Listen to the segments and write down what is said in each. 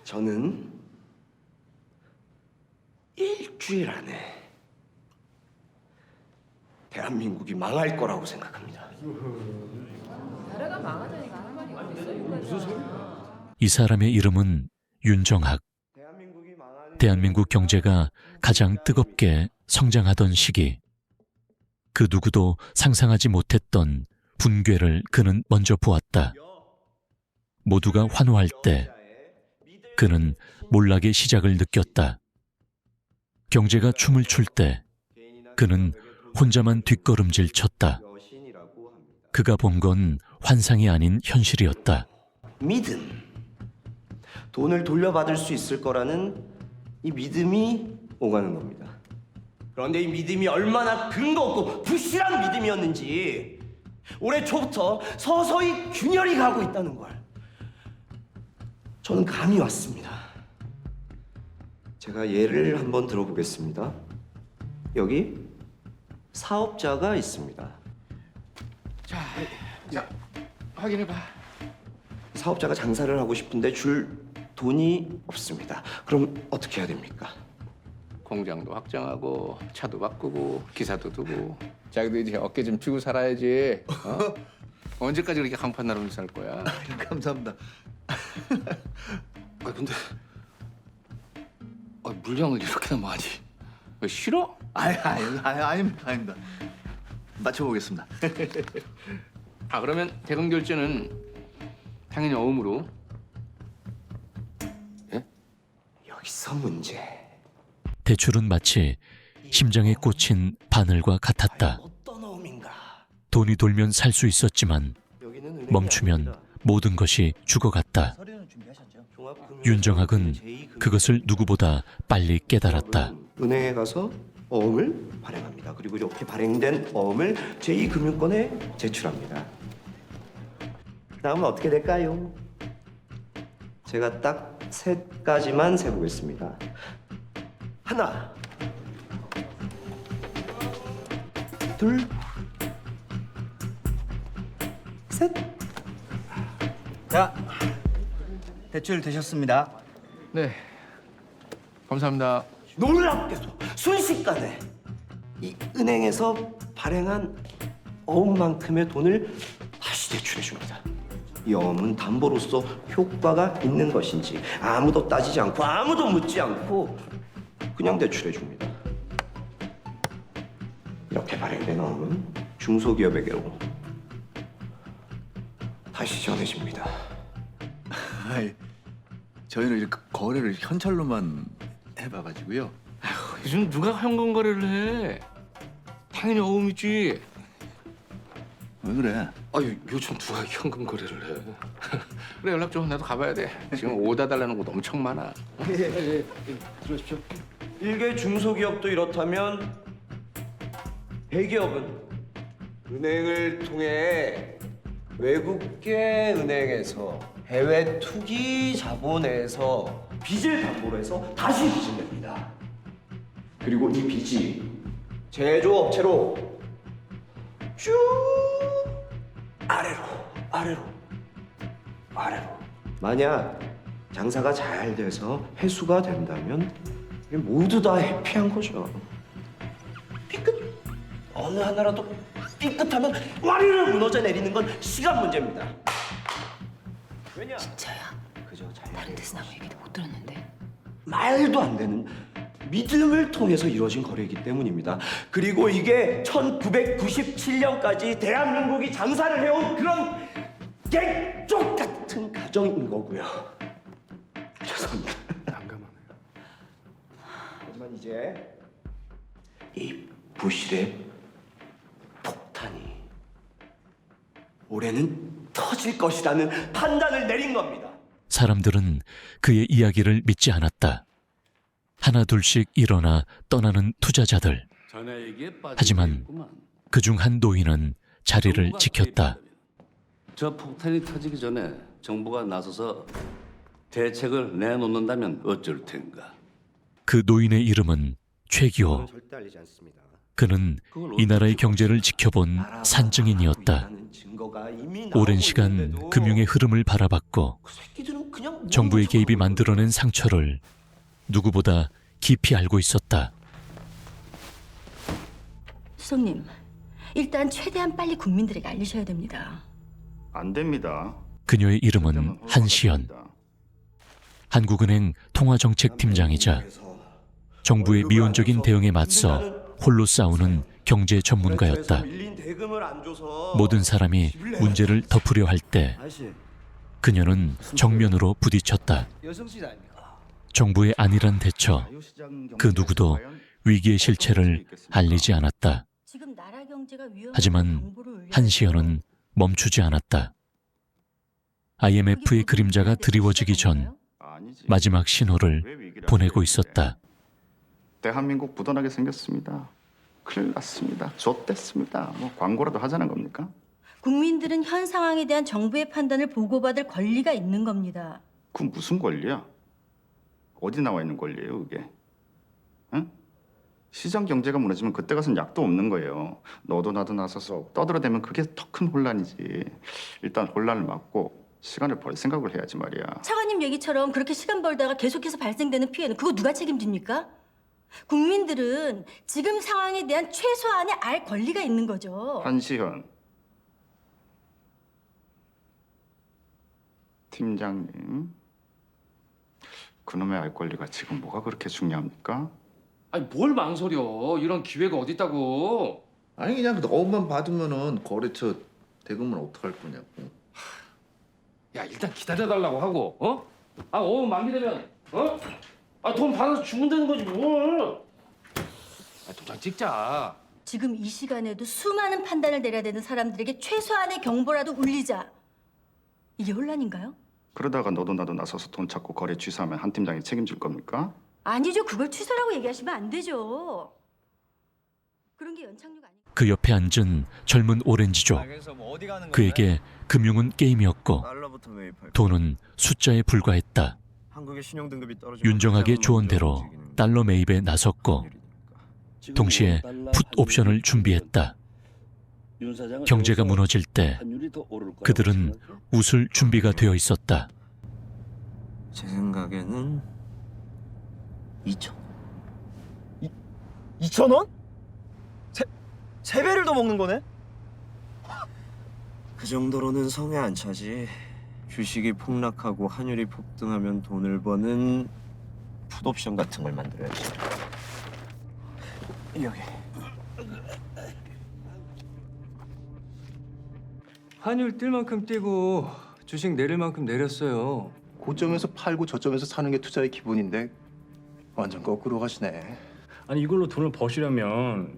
저는 일주일 안에 대한민국이 망할 거라고 생각합니다. 나라가 망하다니까 할 말이 어딨어? 무슨 소리야? 이 사람의 이름은 윤정학. 대한민국이 망하는 대한민국 경제가 가장 뜨겁게 성장하던 시기, 그 누구도 상상하지 못했던 붕괴를 그는 먼저 보았다. 모두가 환호할 때 그는 몰락의 시작을 느꼈다. 경제가 춤을 출 때 그는 혼자만 뒷걸음질 쳤다. 여신이라고 합니다. 그가 본 건 환상이 아닌 현실이었다. 믿음. 돈을 돌려받을 수 있을 거라는 이 믿음이 오가는 겁니다. 그런데 이 믿음이 얼마나 근거 없고 부실한 믿음이었는지 올해 초부터 서서히 균열이 가고 있다는 걸 저는 감이 왔습니다. 제가 예를 한번 들어보겠습니다. 여기 사업자가 있습니다. 자, 확인해봐. 사업자가 장사를 하고 싶은데 줄 돈이 없습니다. 그럼 어떻게 해야 됩니까? 공장도 확장하고 차도 바꾸고 기사도 두고 자기도 이제 어깨 좀 펴고 살아야지. 어? 언제까지 그렇게 강판 나르면서 살 거야? 감사합니다. 아 근데 물량을 이렇게나 많이 왜 싫어? 아닙니다. 맞춰보겠습니다. 아 그러면 대금 결제는 당연히 어음으로. 여기서 문제. 대출은 마치 심장에 꽂힌 바늘과 같았다. 어떤 어음인가? 돈이 돌면 살 수 있었지만 여기는 은행이 멈추면 아닙니다. 모든 것이 죽어갔다. 서류는 준비하셨죠? 윤정학은 그것을 누구보다 빨리 깨달았다. 은행에 가서 어음을 발행합니다. 그리고 이렇게 발행된 어음을 제2금융권에 제출합니다. 다음은 어떻게 될까요? 제가 딱 세 가지만 세보겠습니다. 하나, 둘, 셋. 자, 대출 되셨습니다. 네. 감사합니다. 놀랍게도 순식간에 이 은행에서 발행한 어음만큼의 돈을 다시 대출해 줍니다. 이 어음은 담보로서 효과가 있는 것인지 아무도 따지지 않고 아무도 묻지 않고 그냥 대출해 줍니다. 이렇게 발행된 어음은 중소기업에게로 다시 전해집니다. 아이, 저희는 이렇게 거래를 현찰로만 해봐가지고요. 요즘 누가 현금 거래를 해? 당연히 어음이지. 왜 그래? 요즘 누가 현금 거래를 해? 그래 연락 줘. 나도 가봐야 돼. 지금 오다 달라는 곳 엄청 많아. 들어오십시오. 일개 중소기업도 이렇다면 대기업은 은행을 통해 외국계 은행에서 해외 투기 자본에서 빚을 담보로 해서 다시 빚을 냅니다. 그리고 이 빚이 제조업체로 쭉 아래로 만약 장사가 잘 돼서 회수가 된다면 모두 다 해피한 거죠. 삐끗 어느 하나라도 삐끗하면 와르르 무너져 내리는 건 시간 문제입니다. 왜냐? 진짜야? 그저 다른 데서 나무 얘기도 못 들었는데. 말도 안 되는 믿음을 통해서 이루어진 거래이기 때문입니다. 그리고 이게 1997년까지 대한민국이 장사를 해온 그런 객쪽 같은 가정인 거고요. 죄송합니다. 난감하네요. 하지만 이제 이 부실의 폭탄이 올해는 터질 것이라는 판단을 내린 겁니다. 사람들은 그의 이야기를 믿지 않았다. 하나둘씩 일어나 떠나는 투자자들. 하지만 그중 한 노인은 자리를 지켰다. 저 폭탄이 터지기 전에 정부가 나서서 대책을 내놓는다면 어쩔 텐가. 그 노인의 이름은 최기호. 절대 알리지 않습니다. 그는 이 나라의 경제를 지켜본 산증인이었다. 있다는 증거가 이미 나오고 오랜 시간 있는데도 금융의 흐름을 바라봤고 그 새끼들은 그냥 정부의 개입이 만들어낸 상처를 누구보다 깊이 알고 있었다. 수석님, 일단 최대한 빨리 국민들에게 알리셔야 됩니다. 안 됩니다. 그녀의 이름은 한시연. 한국은행 통화정책팀장이자 정부의 미온적인 대응에 맞서 홀로 싸우는 경제 전문가였다. 밀린 대금을 안 줘서 모든 사람이 문제를 덮으려 할 때 그녀는 정면으로 부딪혔다. 정부의 안일한 대처, 그 누구도 위기의 실체를 알리지 않았다. 지금 나라 경제가 위험한 하지만 정보를 올려야 한시연은 멈추지 않았다. IMF의 그림자가 드리워지기 전 아니지. 마지막 신호를 왜 위기를 보내고 하게 있었다. 대한민국 부도나게 생겼습니다. 큰일 났습니다. 좆됐습니다. 뭐 광고라도 하자는 겁니까? 국민들은 현 상황에 대한 정부의 판단을 보고받을 권리가 있는 겁니다. 그건 무슨 권리야? 어디 나와 있는 권리예요, 그게? 응? 시장 경제가 무너지면 그때 가선 약도 없는 거예요. 너도 나도 나서서 떠들어대면 그게 더 큰 혼란이지. 일단 혼란을 막고 시간을 벌 생각을 해야지 말이야. 차관님 얘기처럼 그렇게 시간 벌다가 계속해서 발생되는 피해는 그거 누가 책임집니까? 국민들은 지금 상황에 대한 최소한의 알 권리가 있는 거죠. 한시현 팀장님, 그놈의 알 권리가 지금 뭐가 그렇게 중요합니까? 아니 뭘 망설여? 이런 기회가 어디 있다고? 아니 그냥 너만 받으면은 거래처 대금은 어떡할 거냐고. 야 일단 기다려달라고 하고 어? 아 만기되면 어? 아 돈 받아서 주면 되는 거지 뭘? 아 도장 찍자. 지금 이 시간에도 수많은 판단을 내려야 되는 사람들에게 최소한의 경보라도 울리자. 이게 혼란인가요? 그러다가 너도 나도 나서서 돈 찾고 거래 취소하면 한 팀장이 책임질 겁니까? 아니죠. 그걸 취소라고 얘기하시면 안 되죠. 그런 게 연착륙 아니에요. 그 옆에 앉은 젊은 오렌지족. 그에게 금융은 게임이었고 달러부터 매입할 돈은 숫자에 불과했다. 한국의 신용 등급이 떨어지면 윤정학의 조언대로 달러 매입에 나섰고 동시에 풋 옵션을 준비했다. 경제가 무너질 때 그들은 웃을 준비가 되어 있었다. 제 생각에는 2,000원? 세 배를 더 먹는 거네? 그 정도로는 성에 안 차지. 주식이 폭락하고 환율이 폭등하면 돈을 버는 풋옵션 같은 걸 만들어야지. 여기. 환율 뛸 만큼 뛰고 주식 내릴 만큼 내렸어요. 고점에서 팔고 저점에서 사는 게 투자의 기본인데 완전 거꾸로 가시네. 아니 이걸로 돈을 버시려면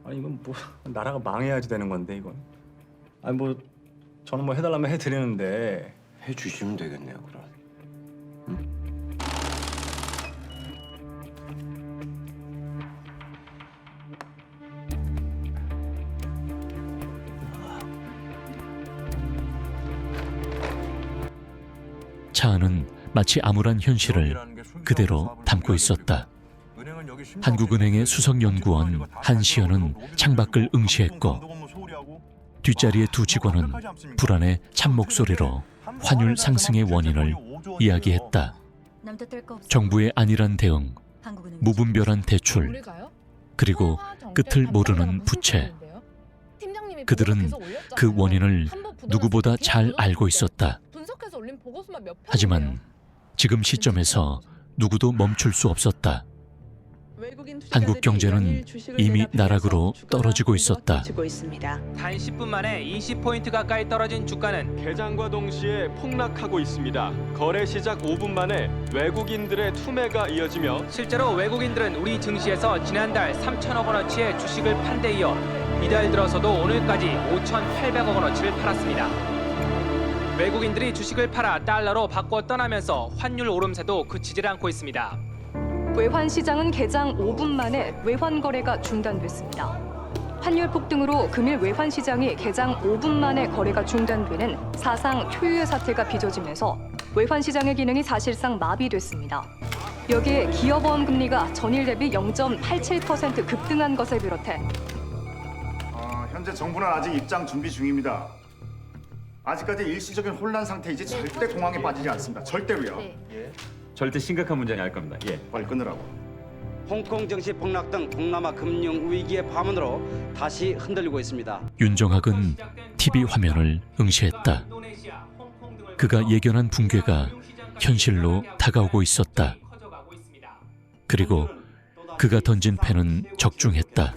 아니 이건 뭐 나라가 망해야지 되는 건데 이건. 아니 뭐 저는 뭐 해달라면 해드리는데 해주시면 되겠네요, 그럼. 차 안은 마치 암울한 현실을 그대로 담고 있었다. 한국은행의 수석연구원 한시연은 창밖을 응시했고 뒷자리의 두 직원은 불안에 찬 목소리로 환율 상승의 원인을 이야기했다. 남자 뗄 거 없어. 정부의 안일한 대응, 한국은행 무분별한 대출, 그리고 끝을 모르는 부채. 그들은 그 원인을 누구보다 잘 알고 있었다. 하지만 지금 시점에서 누구도 멈출 수 없었다. 한국 경제는 이미 나락으로 떨어지고 있었다. 단 10분 만에 20포인트 가까이 떨어진 주가는 개장과 동시에 폭락하고 있습니다. 거래 시작 5분 만에 외국인들의 투매가 이어지며 실제로 외국인들은 우리 증시에서 지난달 3천억 원어치의 주식을 판 데 이어 이달 들어서도 오늘까지 5,800억 원어치를 팔았습니다. 외국인들이 주식을 팔아 달러로 바꿔 떠나면서 환율 오름세도 그치질 않고 있습니다. 외환 시장은 개장 5분 만에 외환 거래가 중단됐습니다. 환율 폭등으로 금일 외환 시장이 개장 5분 만에 거래가 중단되는 사상 초유의 사태가 빚어지면서 외환 시장의 기능이 사실상 마비됐습니다. 여기에 기업보험 금리가 전일 대비 0.87% 급등한 것을 비롯해 현재 정부는 아직 입장 준비 중입니다. 아직까지 일시적인 혼란 상태이지 절대 공황에 빠지지 않습니다. 절대로요. 절대 심각한 문제는 알 겁니다. 예. 빨리 끊으라고. 홍콩 증시 폭락 등 동남아 금융 위기의 파문으로 다시 흔들리고 있습니다. 윤정학은 TV 화면을 응시했다. 그가 예견한 붕괴가 현실로 다가오고 있었다. 그리고 그가 던진 패는 적중했다.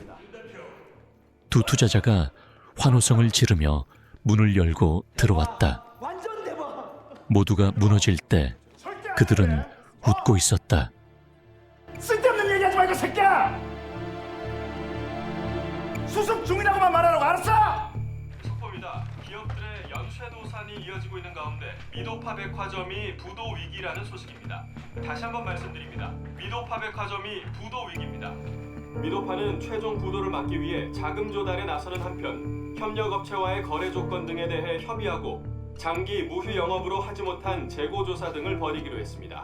두 투자자가 환호성을 지르며 문을 열고 들어왔다. 모두가 무너질 때 그들은 웃고 있었다. 쓸데없는 얘기하지 말고 새끼야! 수습 중이라고만 말하라고, 알았어? 속보입니다. 기업들의 연쇄 도산이 이어지고 있는 가운데 미도파 백화점이 부도 위기라는 소식입니다. 다시 한번 말씀드립니다. 미도파 백화점이 부도 위기입니다. 미도파는 최종 부도를 막기 위해 자금 조달에 나서는 한편 협력업체와의 거래 조건 등에 대해 협의하고 장기 무휴 영업으로 하지 못한 재고 조사 등을 벌이기로 했습니다.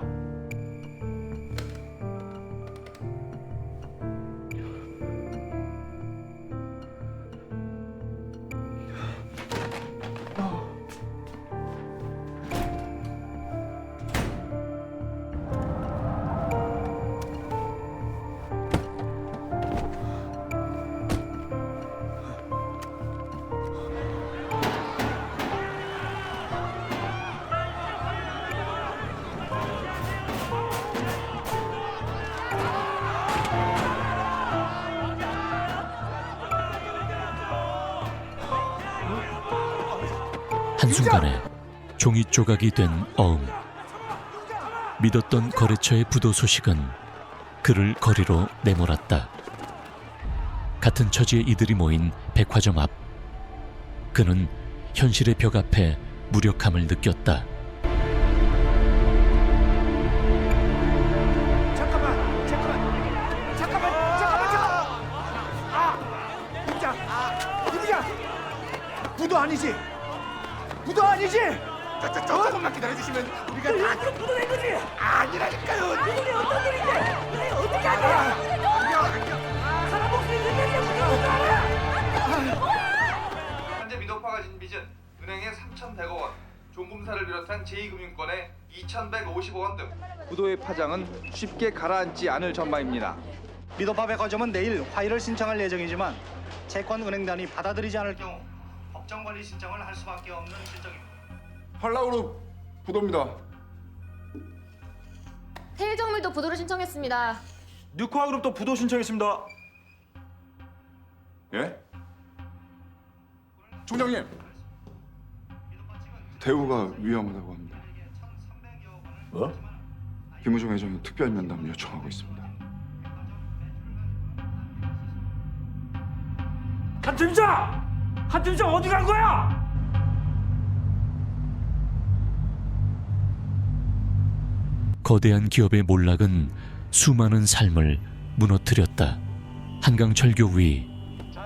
한순간에 종이 조각이 된 어음. 믿었던 거래처의 부도 소식은 그를 거리로 내몰았다. 같은 처지의 이들이 모인 백화점 앞. 그는 현실의 벽 앞에 무력함을 느꼈다. 부도 아니지? 부도 아니지? 조금만 기다려주시면 우리가 다 부도 낸 거지? 아니라니까요. 이게 어떤 일인데? 이게 어떻게 하냐? 사람 목숨이 있는데 무슨 알아? 현재 미도파가 진 빚은 은행에 3,100억 원, 종금사를 비롯한 제2금융권에 2,150억 원 등. 부도의 파장은 쉽게 가라앉지 않을 전망입니다. 미도파 백화점은 내일 화의를 신청할 예정이지만 채권은행단이 받아들이지 않을 경우 법정관리 신청을 할 수밖에 없는 실정입니다. 한라그룹 부도입니다. 테일정밀도 부도를 신청했습니다. 뉴코아그룹도 부도 신청했습니다. 예? 총장님, 대우가 위험하다고 합니다. 뭐? 김우중 회장이 특별 면담 요청하고 있습니다. 한 팀장! 한 팀장 어디 간 거야? 거대한 기업의 몰락은 수많은 삶을 무너뜨렸다. 한강철교 위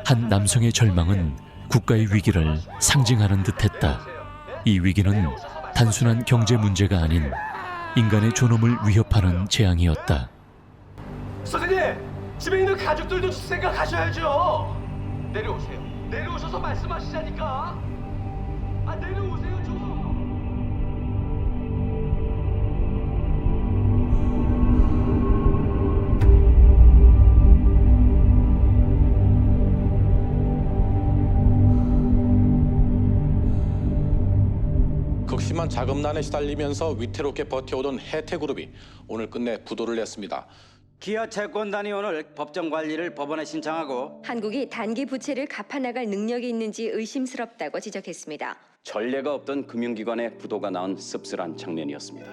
한 남성의 절망은 국가의 위기를 상징하는 듯했다. 이 위기는 단순한 경제 문제가 아닌 인간의 존엄을 위협하는 재앙이었다. 선생님! 집에 있는 가족들도 생각하셔야죠. 내려오세요. 내려오셔서 말씀하시자니까. 내려오세요 좀. 극심한 자금난에 시달리면서 위태롭게 버텨오던 혜태그룹이 오늘 끝내 부도를 냈습니다. 기아 채권단이 오늘 법정 관리를 법원에 신청하고 한국이 단기 부채를 갚아나갈 능력이 있는지 의심스럽다고 지적했습니다. 전례가 없던 금융기관의 부도가 낳은 씁쓸한 장면이었습니다.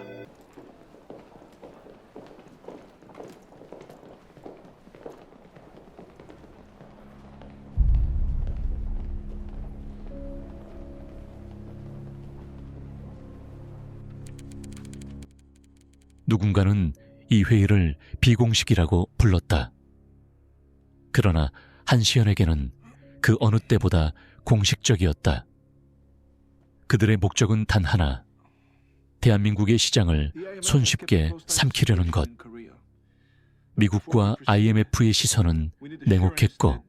누군가는 이 회의를 비공식이라고 불렀다. 그러나 한시연에게는 그 어느 때보다 공식적이었다. 그들의 목적은 단 하나, 대한민국의 시장을 손쉽게 삼키려는 것. 미국과 IMF의 시선은 냉혹했고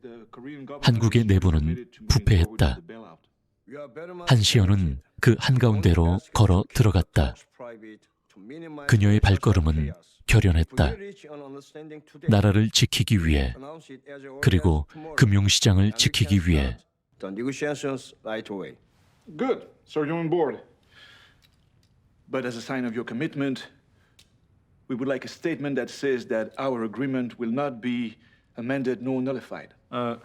한국의 내부는 부패했다. 한시연은 그 한가운데로 걸어 들어갔다. 그녀의 발걸음은 결연했다. 나라를 지키기 위해, 그리고 금융시장을 지키기 위해. Good. So you're on board. But as a sign of your commitment, we would like a statement that says that our agreement will not be amended nor nullified. A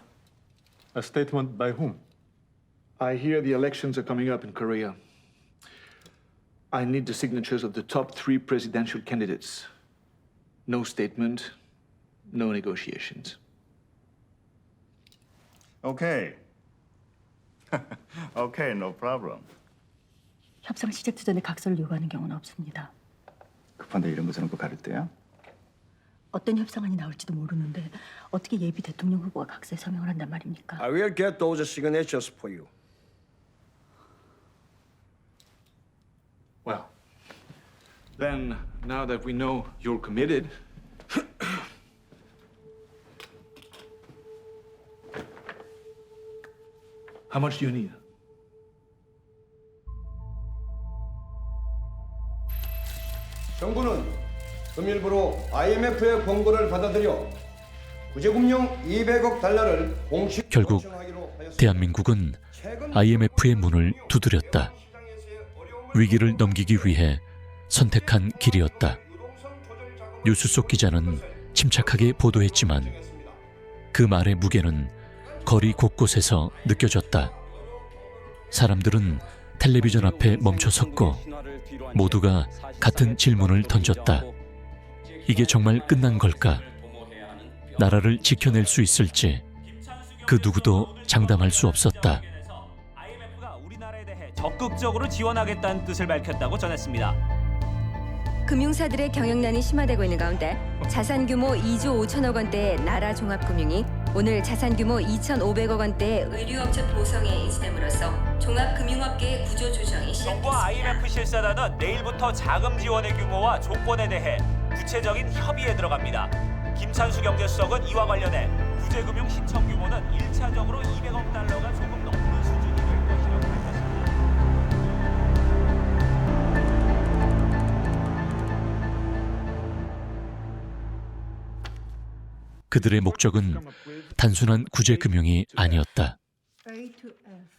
statement by whom? I hear the elections are coming up in Korea. I need the signatures of the top 3 presidential candidates. No statement, no negotiations. Okay. Okay, no problem. 협상 시작 전에 각서를 요구하는 경우는 없습니다. 급한데 이런 거 저런 거 가릴 때야? 어떤 협상안이 나올지도 모르는데 어떻게 예비 대통령 후보가 각서에 서명을 한단 말입니까? I will get those signatures for you. Well, then, now that we know you're committed, how much do you need? 정부는 금일부로 IMF의 권고를 받아들여 구제금융 200억 달러를 공식 결국 대한민국은 IMF의 문을 두드렸다. 위기를 넘기기 위해 선택한 길이었다. 뉴스 속 기자는 침착하게 보도했지만 그 말의 무게는 거리 곳곳에서 느껴졌다. 사람들은 텔레비전 앞에 멈춰섰고 모두가 같은 질문을 던졌다. 이게 정말 끝난 걸까? 나라를 지켜낼 수 있을지 그 누구도 장담할 수 없었다. IMF가 우리나라에 대해 적극적으로 지원하겠다는 뜻을 밝혔다고 전했습니다. 금융사들의 경영난이 심화되고 있는 가운데 자산 규모 2조 5천억 원대의 나라 종합금융이 오늘 자산 규모 2,500억 원대의 의류업체 보성에 이지됨으로써 종합금융업계의 구조 조정이 시작됐습니다. 정부와 IMF 실사단은 내일부터 자금 지원의 규모와 조건에 대해 구체적인 협의에 들어갑니다. 김찬수 경제수석은 이와 관련해 구제금융 신청 규모는 1차적으로 200억 달러가 조금 넘는 수준이 될 것이라고 밝혔습니다. 그들의 목적은 단순한 구제금융이 아니었다.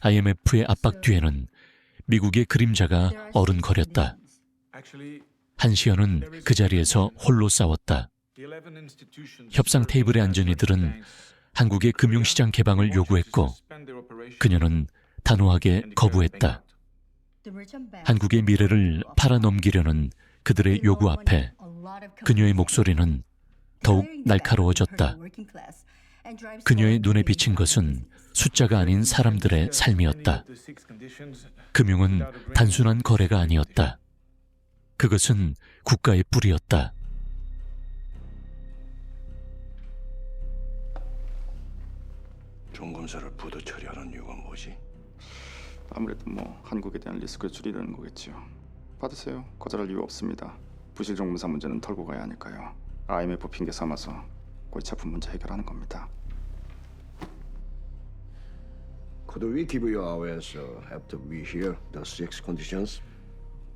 IMF의 압박 뒤에는 미국의 그림자가 어른거렸다. 한시연은 그 자리에서 홀로 싸웠다. 협상 테이블에 앉은 이들은 한국의 금융시장 개방을 요구했고 그녀는 단호하게 거부했다. 한국의 미래를 팔아넘기려는 그들의 요구 앞에 그녀의 목소리는 더욱 날카로워졌다. 그녀의 눈에 비친 것은 숫자가 아닌 사람들의 삶이었다. 금융은 단순한 거래가 아니었다. 그것은 국가의 뿌리였다. 종검사를 부도 처리하는 이유가 뭐지? 아무래도 한국에 대한 리스크를 줄이려는 거겠지요. 받으세요. 거절할 이유 없습니다. 부실 종검사 문제는 털고 가야 하니까요. IMF 핑계 삼아서 골치 아픈 문제 해결하는 겁니다. Could we give you our answer after we hear the 6 conditions?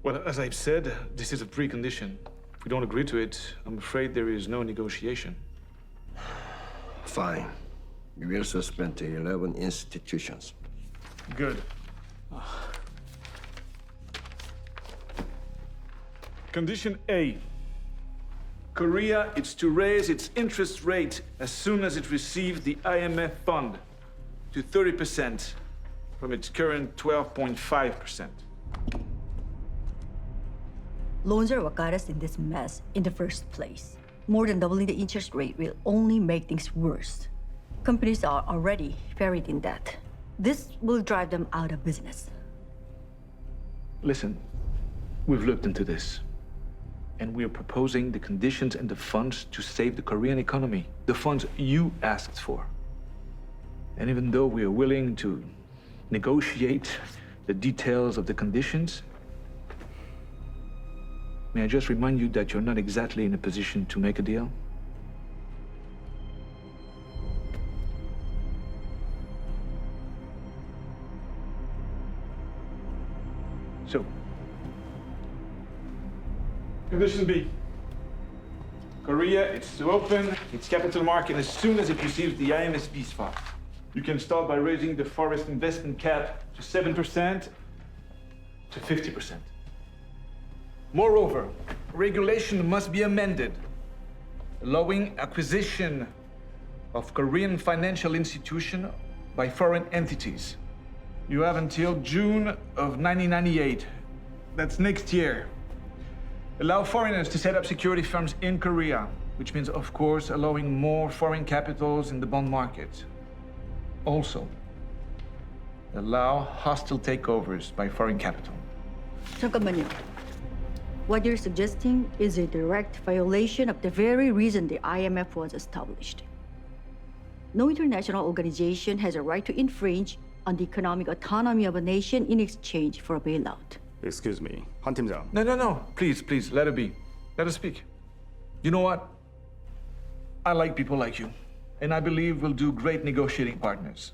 Well, as I've said, this is a precondition. If we don't agree to it, I'm afraid there is no negotiation. Fine. We will suspend the 11 institutions. Good. Condition A. Korea is to raise its interest rate as soon as it receives the IMF fund to 30% from its current 12.5%. Loans are what got us in this mess in the first place. More than doubling the interest rate will only make things worse. Companies are already buried in debt. This will drive them out of business. Listen, we've looked into this. And we are proposing the conditions and the funds to save the Korean economy. The funds you asked for. And even though we are willing to negotiate the details of the conditions, may I just remind you that you're not exactly in a position to make a deal? Condition B. Korea, it's to open its capital market as soon as it receives the IMF peace fund. You can start by raising the forest investment cap to 7% to 50%. Moreover, regulation must be amended, allowing acquisition of Korean financial institution by foreign entities. You have until June of 1998. That's next year. Allow foreigners to set up security firms in Korea, which means, of course, allowing more foreign capitals in the bond market. Also, allow hostile takeovers by foreign capital. 잠깐만요. What you're suggesting is a direct violation of the very reason the IMF was established. No international organization has a right to infringe on the economic autonomy of a nation in exchange for a bailout. Excuse me, 한 팀장. No. Please, let it be. Let us speak. You know what? I like people like you, and I believe we'll do great negotiating partners.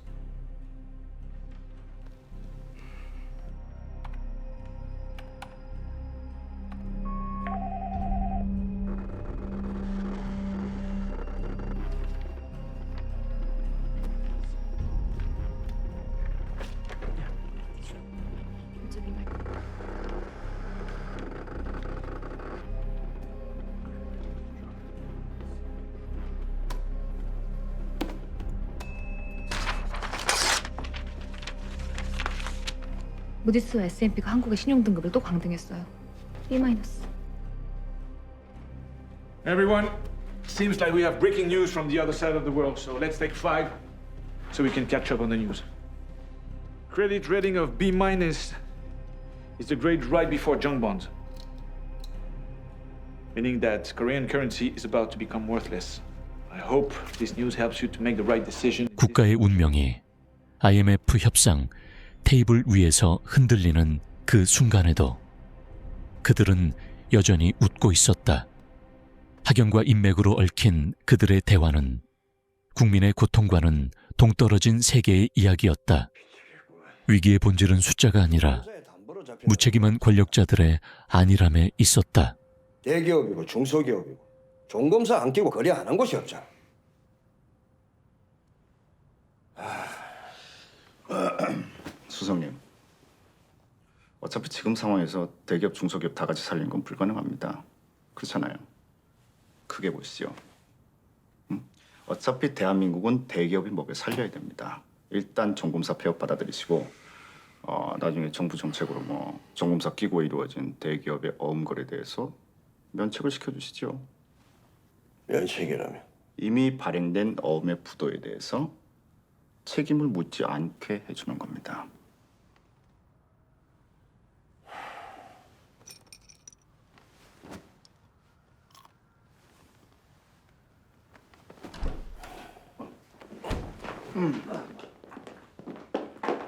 무디스와 S&P가 한국의 신용 등급을 또 강등했어요. B-. Everyone, seems like we have breaking news from the other side of the world, so let's take 5 so we can catch up on the news. Credit rating of B- is the grade right before junk bonds, meaning that Korean currency is about to become worthless. I hope this news helps you to make the right decision. 국가의 운명이 IMF 협상 테이블 위에서 흔들리는 그 순간에도 그들은 여전히 웃고 있었다. 학연과 인맥으로 얽힌 그들의 대화는 국민의 고통과는 동떨어진 세계의 이야기였다. 위기의 본질은 숫자가 아니라 무책임한 권력자들의 안일함에 있었다. 대기업이고 중소기업이고 종검사 안 끼고 거래 안 한 곳이 없잖아. 수석님, 어차피 지금 상황에서 대기업, 중소기업 다 같이 살리는 건 불가능합니다. 그렇잖아요. 크게 보시죠. 어차피 대한민국은 대기업이 먹여 살려야 됩니다. 일단 종검사 폐업 받아들이시고 나중에 정부 정책으로 종검사 끼고 이루어진 대기업의 어음거래에 대해서 면책을 시켜주시죠. 면책이라면? 이미 발행된 어음의 부도에 대해서 책임을 묻지 않게 해주는 겁니다.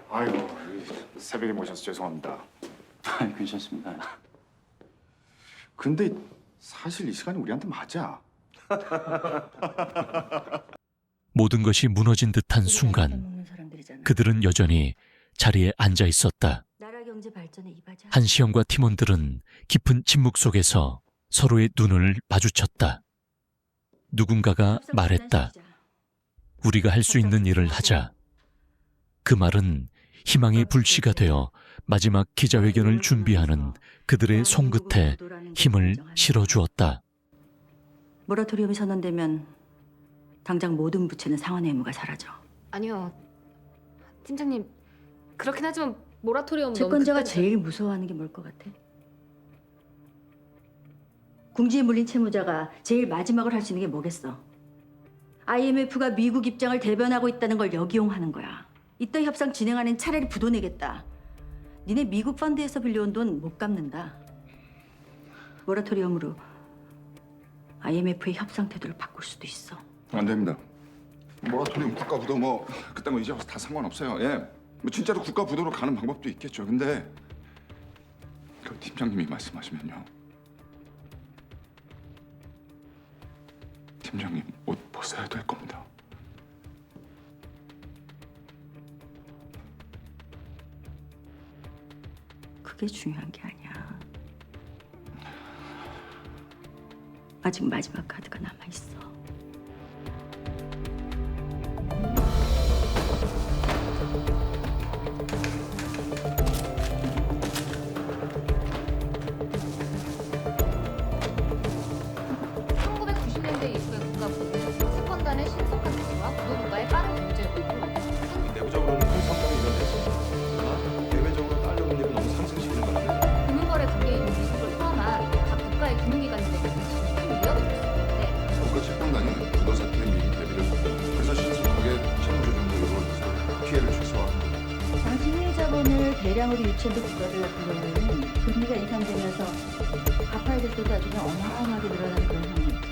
아이고, 새벽에 모셔서 죄송합니다. 괜찮습니다. 근데 사실 이 시간이 우리한테 맞아. 모든 것이 무너진 듯한 순간 그들은 여전히 자리에 앉아 있었다. 나라 경제 발전에 이바지. 한시영과 팀원들은 깊은 침묵 속에서 서로의 눈을 마주쳤다. 누군가가 말했다. 우리가 할 수 있는 일을 하자. 그 말은 희망의 불씨가 되어 마지막 기자회견을 준비하는 그들의 손끝에 힘을 실어주었다. 모라토리움이 선언되면 당장 모든 부채는 상환의 의무가 사라져. 아니요. 팀장님, 그렇긴 하지만 모라토리움 채권자가 제일 무서워하는 게 뭘 것 같아? 궁지에 물린 채무자가 제일 마지막으로 할 수 있는 게 뭐겠어? IMF가 미국 입장을 대변하고 있다는 걸 역이용하는 거야. 이따 협상 진행하는 차라리 부도 내겠다. 니네 미국 펀드에서 빌려온 돈 못 갚는다. 모라토리움으로 IMF의 협상 태도를 바꿀 수도 있어. 안 됩니다. 모라토리움 국가 부도 그딴 거 이제 와서 다 상관없어요. 예, 진짜로 국가 부도로 가는 방법도 있겠죠. 근데 그 팀장님이 말씀하시면요, 팀장님 옷 벗어야 될 겁니다. 그게 중요한 게 아니야. 아직 마지막 카드가 남아 있어. 채권단의 신속한 대처와 구독과의 빠른 경제 회복, 내부적으로는 큰 성과가 이뤄냈어. 그러나 대외적으로 딸려오는 일을 너무 상승시키는 바람에 금융거래 관계인 미국을 포함한 각 국가의 금융기관들에게 큰 위협이 될 수 있는데 국가 채권단이 부도 사태에 미리 대비를 하고 그래서 신속하게 채무조정 노력을 해서 피해를 최소화한 겁니다. 당시 해외 자본을 대량으로 유치한 국가들 같은 경우에는 금리가 인상되면서 갚아야 될 때도 아주 어마어마하게 늘어나는 그런 상황이죠.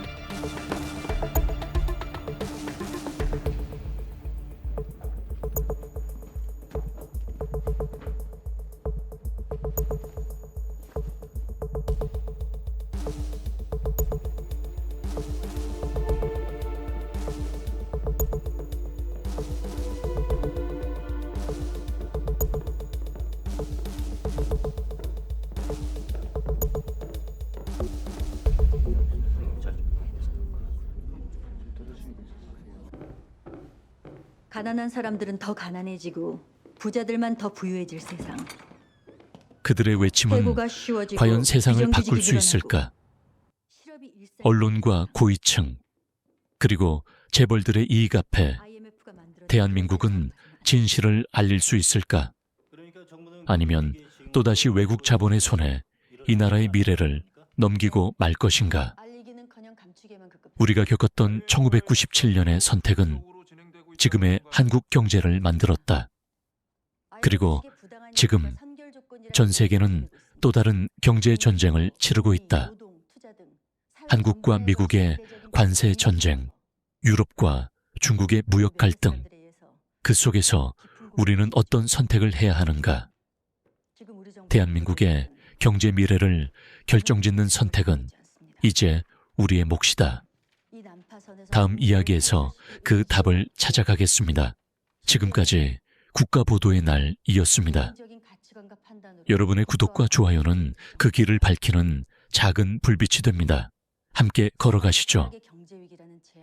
가난한 사람들은 더 가난해지고 부자들만 더 부유해질 세상. 그들의 외침은 해고가 쉬워지고 과연 세상을 비정규직이 바꿀 수 늘어나고 있을까? 언론과 고위층 그리고 재벌들의 이익 앞에 대한민국은 진실을 알릴 수 있을까? 아니면 또다시 외국 자본의 손에 이 나라의 미래를 넘기고 말 것인가? 우리가 겪었던 1997년의 선택은 지금의 한국 경제를 만들었다. 그리고 지금 전 세계는 또 다른 경제 전쟁을 치르고 있다. 한국과 미국의 관세 전쟁, 유럽과 중국의 무역 갈등. 그 속에서 우리는 어떤 선택을 해야 하는가? 대한민국의 경제 미래를 결정짓는 선택은 이제 우리의 몫이다. 다음 이야기에서 그 답을 찾아가겠습니다. 지금까지 국가보도의 날이었습니다. 여러분의 구독과 좋아요는 그 길을 밝히는 작은 불빛이 됩니다. 함께 걸어가시죠.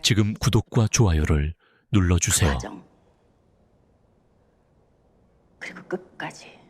지금 구독과 좋아요를 눌러주세요. 그리고 끝까지.